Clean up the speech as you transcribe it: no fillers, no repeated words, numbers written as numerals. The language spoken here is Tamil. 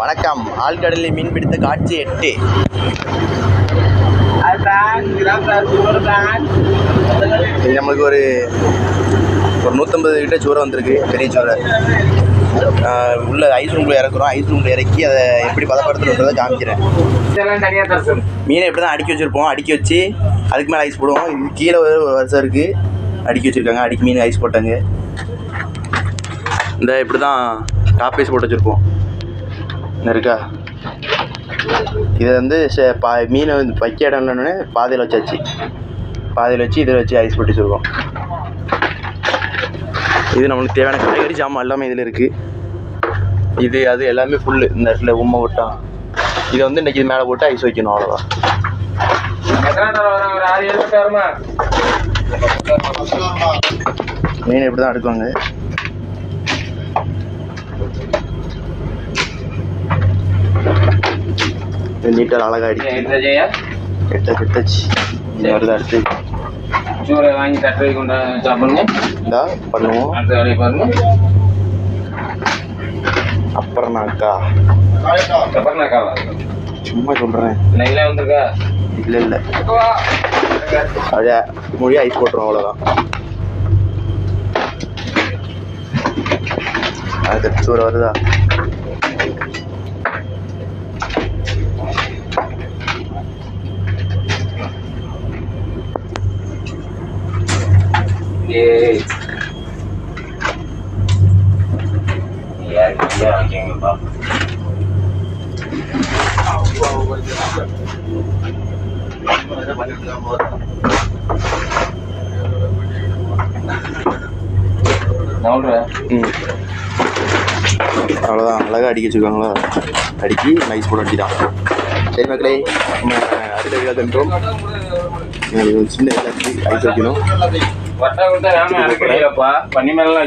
வணக்கம். ஆழ்கடலில் மீன் பிடித்த காட்சி 8. நம்மளுக்கு ஒரு 150 கிட்ட சூறை வந்திருக்கு, பெரிய சூறை. உள்ள ஐஸ் ரூம்ல இறக்குறோம். ஐஸ் ரூம்ல இறக்கி அதை எப்படி பதப்படுத்துறதை காமிக்கிறேன். மீனை எப்படி தான் அடுக்கி வச்சுருப்போம். அடுக்கி வச்சு அதுக்கு மேலே ஐஸ் போடுவோம். இது கீழே ஒரு வருஷம் இருக்குது, அடுக்கி வச்சுருக்காங்க. அடுக்கி மீன் ஐஸ் போட்டாங்க. இந்த இப்படி தான் டாப் ஐஸ் போட்டு வச்சுருப்போம். என்ன இருக்கா, இதை வந்து மீனை வந்து வைக்க இடம் இல்லைன்னு பாதையில் வச்சாச்சு. பாதையில் வச்சு இதில் வச்சு ஐஸ் போட்டு வச்சுருக்கோம். இது நம்மளுக்கு தேவையான காய்கறி ஜாமான் எல்லாமே இதில் இருக்குது. இது அது எல்லாமே ஃபுல்லு. இந்த இடத்துல உம்மை விட்டான். இதை வந்து இன்றைக்கி இது மேலே போட்டு ஐஸ் வைக்கணும், அவ்வளோதான். மீன் இப்படி தான் அடுக்குவாங்க. நீட்டாக அழகாக அடிச்சு எட்டாச்சு. வருது அடுத்து சூறை வாங்கி தட்டு கொண்டு சாப்பிடுங்க. இந்தா பண்ணுவோம். அடுத்த வேலையை பாருங்க. அப்புறம்னாக்கா சும்மா சொல்கிறேன். இல்லை வந்துருக்கா? இல்லை அப்படியே மொழி ஐஸ் போட்டுரும், அவ்வளோதான். அதுக்கு சூறை வருதா? வாங்கிங்கப்பா. அவ்வளோதான். அழகாக அடுக்கி வச்சுருக்காங்களா? அடுக்கி நைஸ் போட அடிதான். சரி மக்களே, நம்ம அடுத்த வீடியோ தந்துட்டோம். சின்ன ஐஸ் வைக்கணும். வட்டா கொடுத்தா நாம அரைக்கிறப்பா பண்ணி மேலாம்